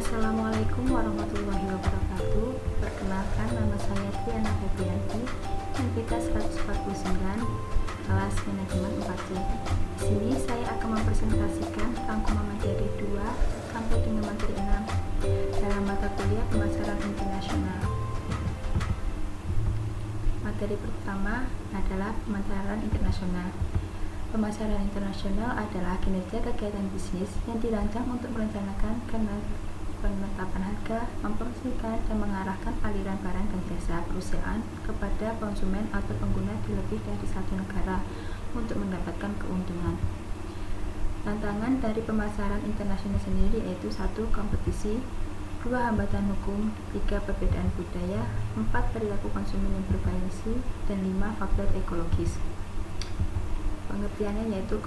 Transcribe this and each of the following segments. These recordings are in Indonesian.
Assalamualaikum warahmatullahi wabarakatuh. Perkenalkan, nama saya Triana Febrianti, NPK 149, kelas manajemen 4C. Di sini saya akan mempresentasikan rangkuman materi 2 sampai dengan materi 6 dalam mata kuliah pemasaran internasional. Materi pertama adalah pemasaran internasional. Pemasaran internasional adalah kinerja kegiatan bisnis yang dirancang untuk merencanakan penetapan harga, mempromosikan dan mengarahkan aliran barang dan jasa perusahaan kepada konsumen atau pengguna di lebih dari satu negara untuk mendapatkan keuntungan. Tantangan dari pemasaran internasional sendiri yaitu 1. Kompetisi, 2. Hambatan hukum, 3. Perbedaan budaya, 4. Perilaku konsumen yang bervariasi, dan 5. Faktor ekologis. Pengertiannya yaitu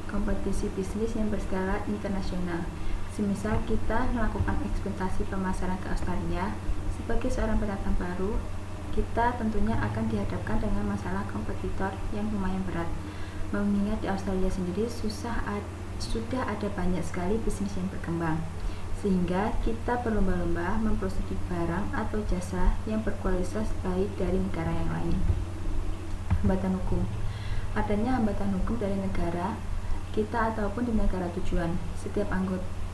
kompetisi bisnis yang berskala internasional. Semisal kita melakukan ekspektasi pemasaran ke Australia, sebagai seorang pendatang baru, kita tentunya akan dihadapkan dengan masalah kompetitor yang lumayan berat. Mengingat di Australia sendiri sudah ada banyak sekali bisnis yang berkembang, sehingga kita berlomba-lomba memproduksi barang atau jasa yang berkualitas baik dari negara yang lain. Hambatan hukum. Adanya hambatan hukum dari negara kita ataupun di negara tujuan.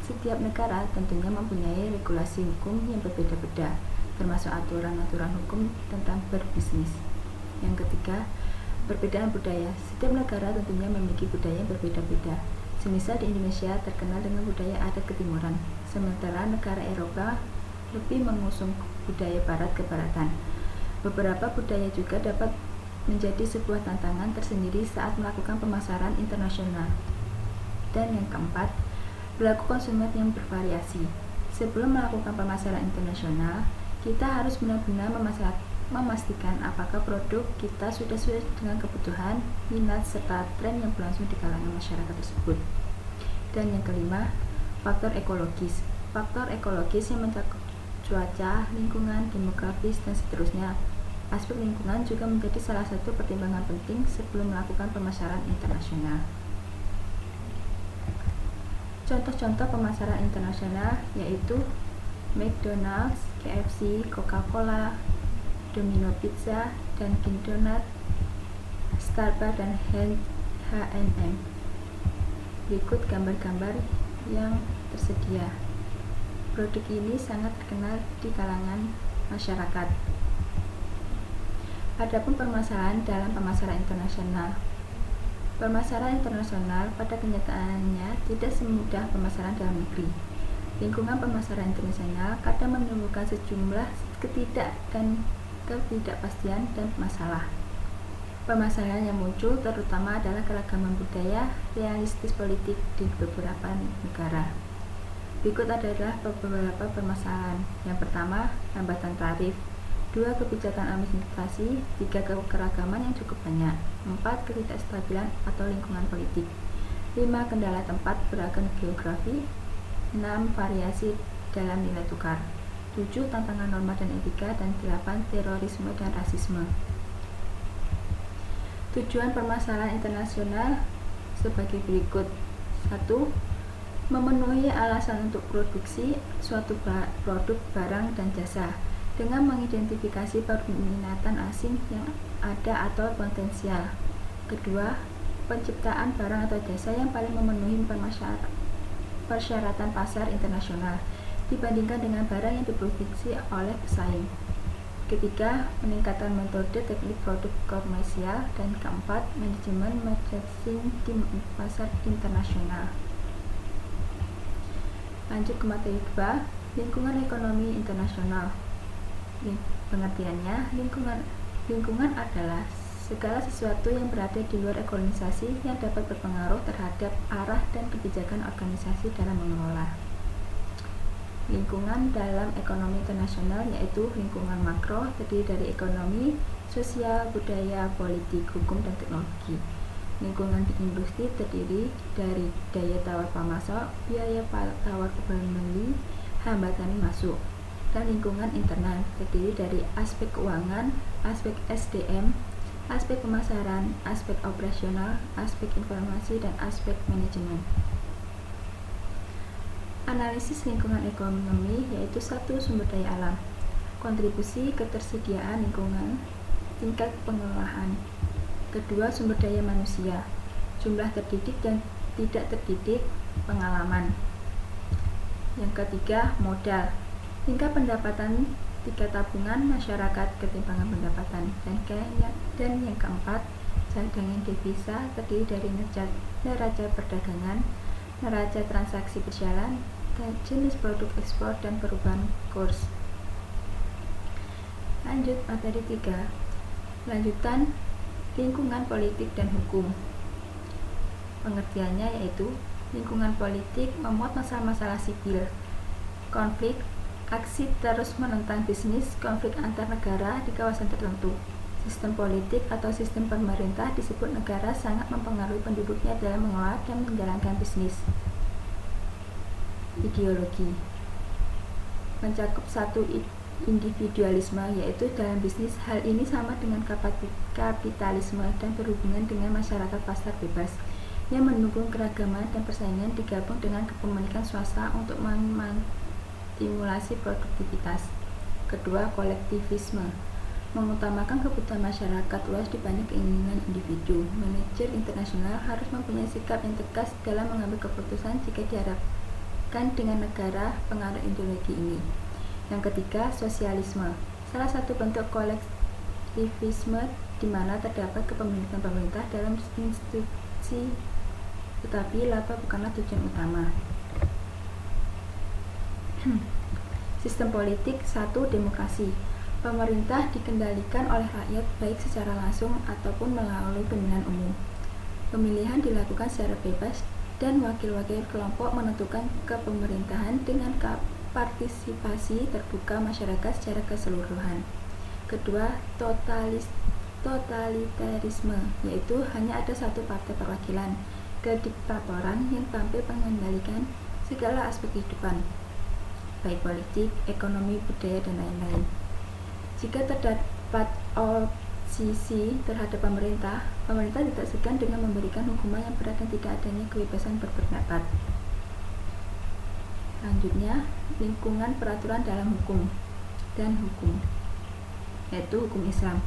Setiap negara tentunya mempunyai regulasi hukum yang berbeda-beda, termasuk aturan-aturan hukum tentang berbisnis. Yang ketiga, perbedaan budaya. Setiap negara tentunya memiliki budaya yang berbeda-beda. Semisal di Indonesia terkenal dengan budaya adat ketimuran, sementara negara Eropa lebih mengusung budaya barat kebaratan. Beberapa budaya juga dapat menjadi sebuah tantangan tersendiri saat melakukan pemasaran internasional. Dan yang keempat, perilaku konsumen yang bervariasi. Sebelum melakukan pemasaran internasional, kita harus benar-benar memastikan apakah produk kita sudah sesuai dengan kebutuhan, minat, serta tren yang berlangsung di kalangan masyarakat tersebut. Dan yang kelima, faktor ekologis. Faktor ekologis yang mencakup cuaca, lingkungan, demografis, dan seterusnya. Aspek lingkungan juga menjadi salah satu pertimbangan penting sebelum melakukan pemasaran internasional. Contoh-contoh pemasaran internasional yaitu McDonald's, KFC, Coca-Cola, Domino Pizza, Dunkin' Donuts, Starbucks, dan H&M. Berikut gambar-gambar yang tersedia. Produk ini sangat terkenal di kalangan masyarakat. Adapun permasalahan dalam pemasaran internasional. Pemasaran internasional pada kenyataannya tidak semudah pemasaran dalam negeri. Lingkungan pemasaran internasional kadang menimbulkan sejumlah ketidakpastian dan masalah. Permasalahan yang muncul terutama adalah keragaman budaya, realistis politik di beberapa negara. Berikut adalah beberapa permasalahan. Yang pertama, hambatan tarif. 2. Kebijakan administrasi. 3. Keragaman yang cukup banyak. 4. Ketidakstabilan atau lingkungan politik. 5. Kendala tempat beragam geografi. 6. Variasi dalam nilai tukar. 7. Tantangan norma dan etika. Dan 8. Terorisme dan rasisme. Tujuan permasalahan internasional sebagai berikut. 1. Memenuhi alasan untuk produksi suatu produk, barang, dan jasa dengan mengidentifikasi peminatan asing yang ada atau potensial. Kedua, penciptaan barang atau jasa yang paling memenuhi persyaratan pasar internasional dibandingkan dengan barang yang diproduksi oleh pesaing. Ketiga, peningkatan metode teknik produk komersial. Dan keempat, manajemen marketing di pasar internasional. Lanjut ke materi 2, lingkungan ekonomi internasional. Pengertiannya, lingkungan adalah segala sesuatu yang berada di luar organisasi yang dapat berpengaruh terhadap arah dan kebijakan organisasi dalam mengelola. Lingkungan dalam ekonomi internasional yaitu lingkungan makro, terdiri dari ekonomi, sosial, budaya, politik, hukum, dan teknologi. Lingkungan di industri terdiri dari daya tawar pemasok, biaya tawar pembeli, hambatan masuk. Dan lingkungan internal terdiri dari aspek keuangan, aspek SDM, aspek pemasaran, aspek operasional, aspek informasi, dan aspek manajemen. Analisis lingkungan ekonomi yaitu satu, sumber daya alam, kontribusi ketersediaan lingkungan, tingkat pengelolaan. Kedua, sumber daya manusia, jumlah terdidik dan tidak terdidik, pengalaman. Yang ketiga, modal, tingkat pendapatan, tingkat tabungan masyarakat, ketimpangan pendapatan. Dan yang keempat, cadangan devisa terdiri dari neraca perdagangan, neraca transaksi berjalan, dan jenis produk ekspor dan perubahan kurs. Lanjut materi 3. Lanjutan lingkungan politik dan hukum. Pengertiannya yaitu lingkungan politik memuat masalah-masalah sipil, konflik, aksi terus menentang bisnis, konflik antar negara di kawasan tertentu. Sistem politik atau sistem pemerintah disebut negara sangat mempengaruhi penduduknya dalam mengelola dan menjalankan bisnis. Ideologi mencakup satu, individualisme, yaitu dalam bisnis. Hal ini sama dengan kapitalisme dan berhubungan dengan masyarakat pasar bebas yang mendukung keragaman dan persaingan digabung dengan kepemilikan swasta untuk menstimulasi produktivitas. Kedua, kolektivisme mengutamakan kebutuhan masyarakat luas dibanding keinginan individu. Manajer internasional harus mempunyai sikap yang tegas dalam mengambil keputusan jika diharapkan dengan negara pengaruh ideologi ini. Yang ketiga, sosialisme, salah satu bentuk kolektivisme di mana terdapat kepemilikan pemerintah dalam institusi, tetapi laba bukanlah tujuan utama. Sistem politik. 1. Demokrasi. Pemerintah dikendalikan oleh rakyat baik secara langsung ataupun melalui pemilihan umum. Pemilihan dilakukan secara bebas dan wakil-wakil kelompok menentukan kepemerintahan dengan partisipasi terbuka masyarakat secara keseluruhan. Kedua, totalitarisme, yaitu hanya ada satu partai perwakilan, kediktatoran yang tampil mengendalikan segala aspek kehidupan, baik politik, ekonomi, budaya, dan lain-lain. Jika terdapat oposisi terhadap pemerintah tidak segan dengan memberikan hukuman yang berat dan tidak adanya kebebasan berpendapat. Selanjutnya, lingkungan peraturan dalam hukum dan hukum, yaitu hukum Islam.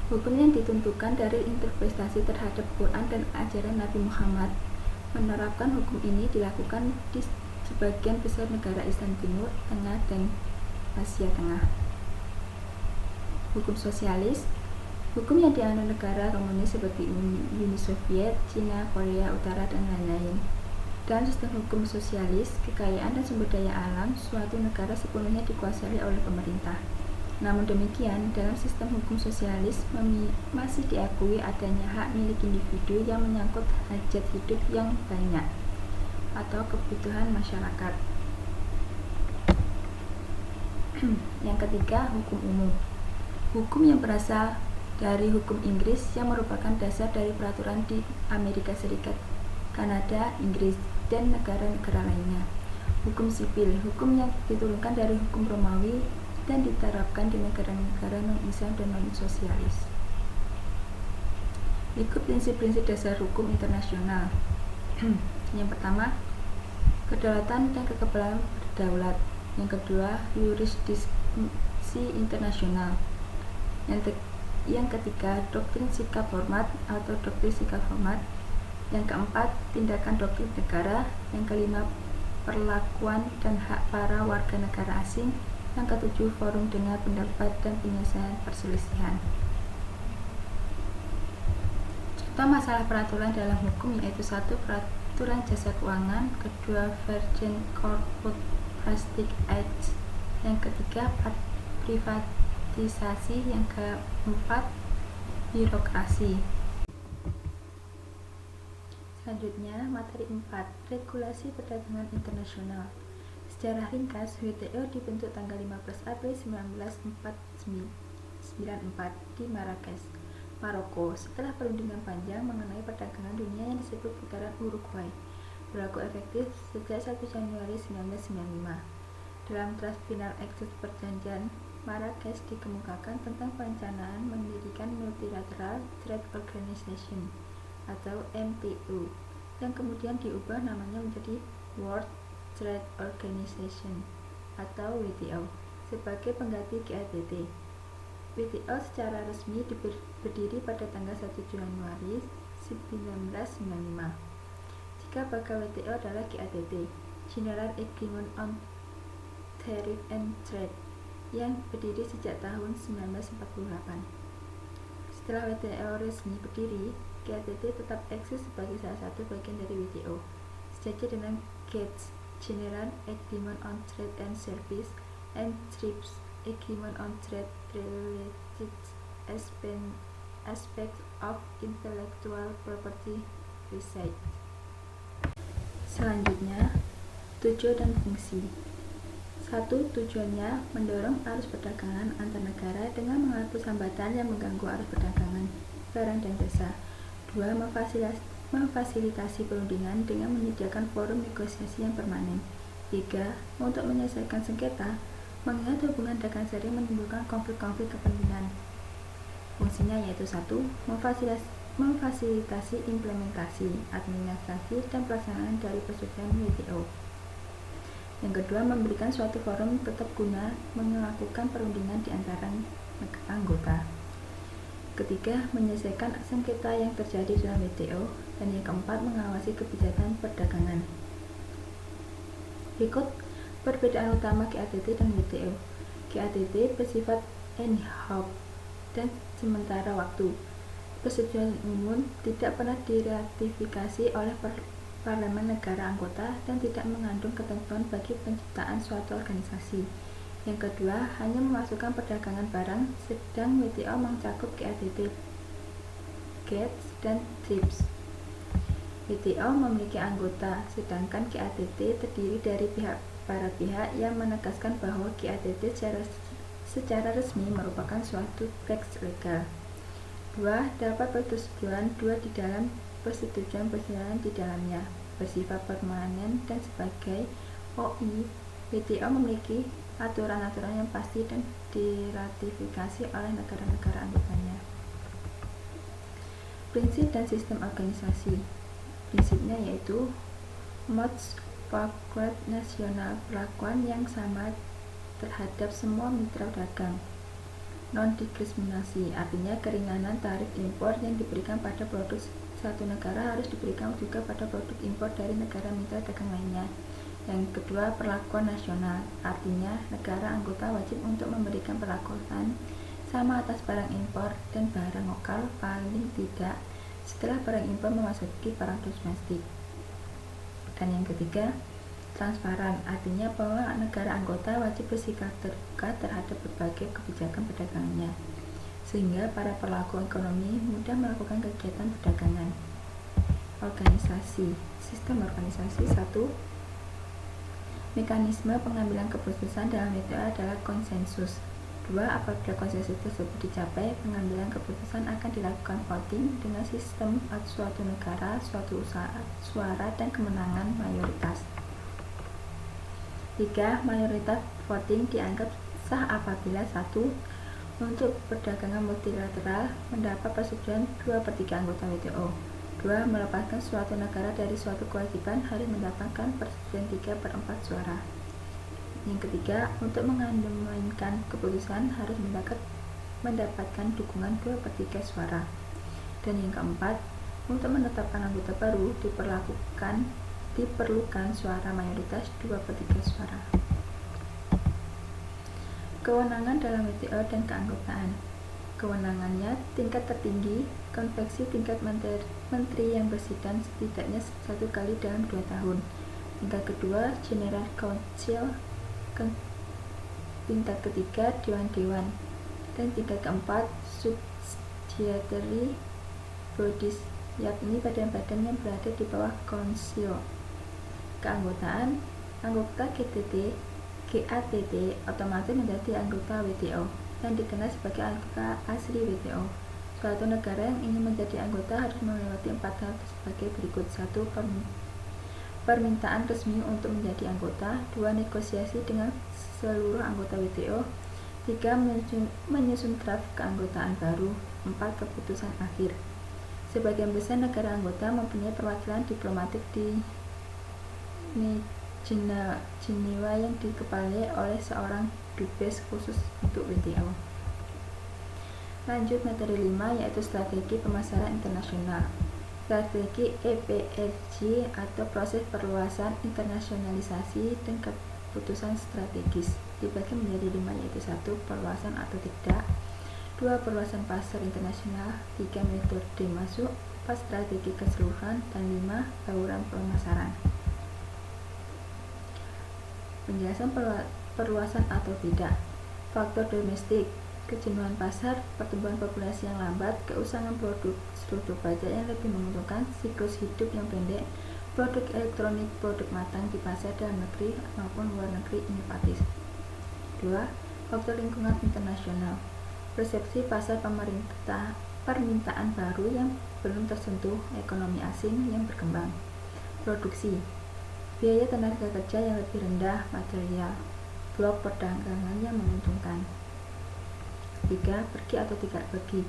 Hukum yang ditentukan dari interpretasi terhadap Quran dan ajaran Nabi Muhammad. Menerapkan hukum ini dilakukan di sebagian besar negara Islam Timur, Tengah, dan Asia Tengah. Hukum sosialis, hukum yang dianut negara komunis seperti Uni Soviet, Cina, Korea Utara, dan lain-lain. Dalam sistem hukum sosialis, kekayaan dan sumber daya alam suatu negara sepenuhnya dikuasai oleh pemerintah. Namun demikian, dalam sistem hukum sosialis masih diakui adanya hak milik individu yang menyangkut hajat hidup yang banyak atau kebutuhan masyarakat. Yang ketiga, hukum umum. Hukum yang berasal dari hukum Inggris yang merupakan dasar dari peraturan di Amerika Serikat, Kanada, Inggris, dan negara-negara lainnya. Hukum sipil, hukum yang diturunkan dari hukum Romawi dan diterapkan di negara-negara non-Islam dan non-sosialis. Ikut prinsip-prinsip dasar hukum internasional. Yang pertama, kedaulatan dan kekebalan berdaulat. Yang kedua, yurisdiksi internasional. Yang ketiga, doktrin sikap hormat atau doktrin sikap hormat. Yang keempat, tindakan doktrin negara. Yang kelima, perlakuan dan hak para warga negara asing. Yang ketujuh, forum dengar pendapat dan penyelesaian perselisihan. Contoh masalah peraturan dalam hukum yaitu 1. Peraturan jasa keuangan. Kedua, Virgin Corporate Plastic Act. Yang ketiga, privatisasi. Yang keempat, birokrasi. Selanjutnya, materi 4, regulasi perdagangan internasional. Secara ringkas, WTO dibentuk tanggal 15 April 1994 di Marrakesh, Maroko, setelah perundingan panjang mengenai perdagangan dunia yang disebut putaran Uruguay, berlaku efektif sejak 1 Januari 1995. Dalam draft final eksis perjanjian Marrakesh dikemukakan tentang perencanaan mendirikan Multilateral Trade Organization atau MTO yang kemudian diubah namanya menjadi World Trade Organization atau WTO sebagai pengganti GATT. WTO secara resmi berdiri pada tanggal 1 Januari 1995. Jika bakal WTO adalah GATT, General Agreement on Tariff and Trade, yang berdiri sejak tahun 1948. Setelah WTO resmi berdiri, GATT tetap eksis sebagai salah satu bagian dari WTO, sejajar dengan GATS, General Agreement on Trade and Service, and TRIPS, Agreement on Trade Related Aspects of Intellectual Property Rights. Selanjutnya, tujuan dan fungsi. 1. Tujuannya mendorong arus perdagangan antar negara dengan menghapus hambatan yang mengganggu arus perdagangan barang dan jasa. 2. Memfasilitasi perundingan dengan menyediakan forum negosiasi yang permanen. 3. Untuk menyelesaikan sengketa, mengingat hubungan dagang sering menimbulkan konflik-konflik kepentingan. Fungsinya yaitu 1. Memfasilitasi implementasi, administrasi, dan pelaksanaan dari persetujuan WTO. Yang kedua, memberikan suatu forum tetap guna melakukan perundingan di antara anggota. Ketiga, menyelesaikan sengketa yang terjadi dalam WTO. Dan yang keempat, mengawasi kebijakan perdagangan. Berikut perbedaan utama GATT dan WTO. GATT bersifat ad hoc dan sementara waktu. Persetujuan umum tidak pernah diratifikasi oleh parlemen negara anggota dan tidak mengandung ketentuan bagi penciptaan suatu organisasi. Yang kedua, hanya memasukkan perdagangan barang, sedang WTO mencakup GATT, GATS, dan TRIPS. WTO memiliki anggota, sedangkan GATT terdiri dari para pihak yang menegaskan bahwa GATT secara resmi merupakan suatu teks legal. 2. Dapat persetujuan di dalam persetujuan di dalamnya, bersifat permanen dan sebagai OI. WTO memiliki aturan-aturan yang pasti dan diratifikasi oleh negara-negara anggotanya. Prinsip dan sistem organisasi. Prinsipnya yaitu mutual valued nasional, perlakuan yang sama terhadap semua mitra dagang. Non-diskriminasi, artinya keringanan tarif impor yang diberikan pada produk satu negara harus diberikan juga pada produk impor dari negara mitra dagang lainnya. Yang kedua, perlakuan nasional, artinya negara anggota wajib untuk memberikan perlakuan sama atas barang impor dan barang lokal paling tidak setelah barang impor memasuki barang domestik. Dan yang ketiga, transparan, artinya bahwa negara anggota wajib bersikap terbuka terhadap berbagai kebijakan perdagangannya, sehingga para pelaku ekonomi mudah melakukan kegiatan perdagangan. Organisasi, sistem organisasi. 1. Mekanisme pengambilan keputusan dalam WTO adalah konsensus. 2. Apabila konsensus tersebut dicapai, pengambilan keputusan akan dilakukan voting dengan sistem suatu negara, suatu suara, dan kemenangan mayoritas. 3. Mayoritas voting dianggap sah apabila 1. Untuk perdagangan multilateral mendapat persetujuan 2/3 anggota WTO. 2. Melepaskan suatu negara dari suatu kewajiban harus mendapatkan persetujuan 3/4 suara. Yang ketiga, untuk mengamandemen keputusan harus mendapatkan dukungan 2/3 suara. Dan yang keempat, untuk menetapkan anggota baru diperlukan suara mayoritas 2/3 suara. Kewenangan dalam WTO dan keanggotaan. Kewenangannya tingkat tertinggi, konvensi tingkat menteri yang bersidang setidaknya 1 kali dalam 2 tahun. Tingkat kedua, General Council. Tingkat ketiga, dewan-dewan. Dan tingkat keempat, subsidiary bodies, yakni badan-badan yang berada di bawah Council. Keanggotaan, anggota GATT otomatis menjadi anggota WTO yang dikenal sebagai anggota asli WTO. Suatu negara yang ingin menjadi anggota harus melewati 4 hal sebagai berikut. 1. Permintaan resmi untuk menjadi anggota. 2. Negosiasi dengan seluruh anggota WTO. 3. Menyusun draft keanggotaan baru. 4. Keputusan akhir. Sebagian besar negara anggota mempunyai perwakilan diplomatik di Jenewa yang dikepalai oleh seorang dubes khusus untuk WTO. Lanjut materi 5, yaitu strategi pemasaran internasional. Strategi EPRG atau proses perluasan internasionalisasi dan keputusan strategis dibagi menjadi 5, yaitu 1. Perluasan atau tidak, 2. Perluasan pasar internasional, 3. Metode masuk, 4. Strategi keseluruhan, dan 5. Bauran pemasaran. Penjelasan perluasan atau tidak. Faktor domestik, kejenuhan pasar, pertumbuhan populasi yang lambat, keusangan produk, struktur pajak yang lebih menguntungkan, siklus hidup yang pendek, produk elektronik, produk matang di pasar dalam negeri maupun luar negeri inovatif. 2. Faktor lingkungan internasional, persepsi pasar permintaan baru yang belum tersentuh, ekonomi asing yang berkembang. Produksi, biaya tenaga kerja yang lebih rendah, material, blok perdagangan yang menguntungkan. 3. Pergi atau tidak pergi,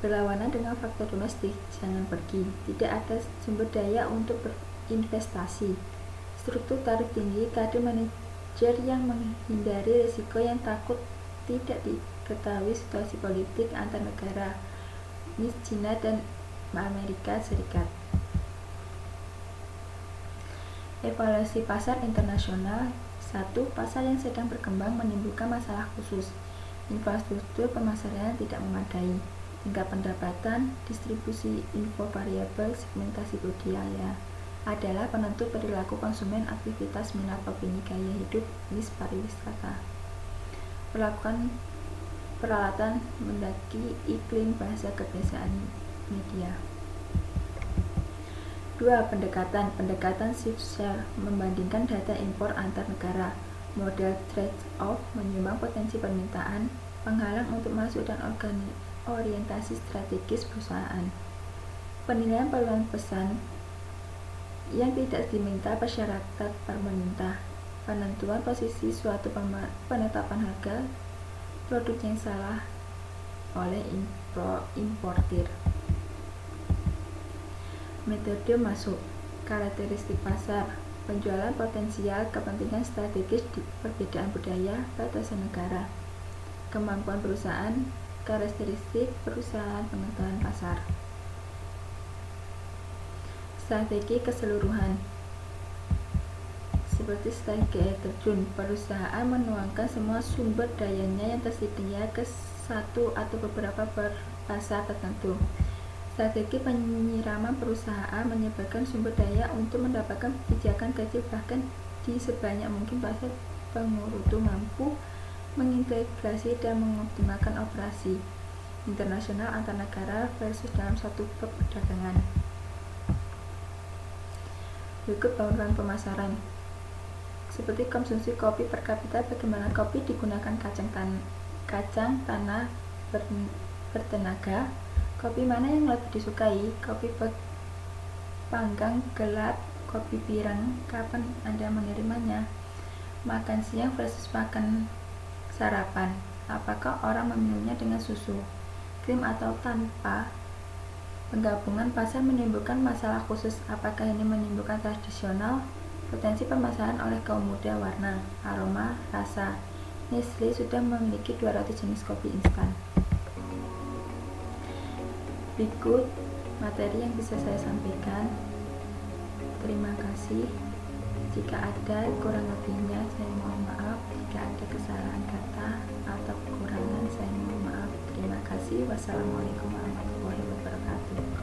berlawanan dengan faktor domestik, jangan pergi, tidak ada sumber daya untuk berinvestasi, struktur tarif tinggi, kader manajer yang menghindari risiko yang takut tidak diketahui situasi politik antar negara, China dan Amerika Serikat. Evaluasi pasar internasional. 1. Pasar yang sedang berkembang menimbulkan masalah khusus. Infrastruktur pemasaran tidak memadai, tingkat pendapatan, distribusi info variabel, segmentasi budaya adalah penentu perilaku konsumen, aktivitas, minat, opini, gaya hidup, niche pariwisata. Peralatan mendaki, iklim, bahasa, kebiasaan media. 2. Pendekatan shift-share membandingkan data impor antar negara, model trade-off, menyumbang potensi permintaan, penghalang untuk masuk dan orientasi strategis perusahaan. Penilaian peluang pesan yang tidak diminta persyarat pemerintah, penentuan posisi suatu penetapan harga produk yang salah oleh importir. Metode masuk, karakteristik pasar, penjualan potensial, kepentingan strategis, perbedaan budaya, batasan negara, kemampuan perusahaan, karakteristik perusahaan, pengetahuan pasar. Strategi keseluruhan, seperti strategi air terjun, perusahaan menuangkan semua sumber dayanya yang tersedia ke satu atau beberapa pasar tertentu. Strategi penyiraman, perusahaan menyebarkan sumber daya untuk mendapatkan kebijakan kecil bahkan di sebanyak mungkin pasar pengurutu mampu mengintegrasi dan mengoptimalkan operasi internasional antar negara versus dalam satu blok perdagangan. Berikut bauran pemasaran. Seperti konsumsi kopi per kapita, bagaimana kopi digunakan kacang tanah bertenaga, kopi mana yang lebih disukai, kopi panggang gelap, kopi pirang, kapan Anda menerimanya, makan siang versus makan sarapan, apakah orang meminumnya dengan susu, krim atau tanpa. Penggabungan pasar menimbulkan masalah khusus, apakah ini menimbulkan tradisional, potensi pemasaran oleh kaum muda, warna, aroma, rasa. Nestle sudah memiliki 200 jenis kopi instan. Berikut materi yang bisa saya sampaikan. Terima kasih. Jika ada kurang lebihnya, saya mohon maaf. Jika ada kesalahan kata atau kekurangan, saya mohon maaf. Terima kasih. Wassalamualaikum warahmatullahi wabarakatuh.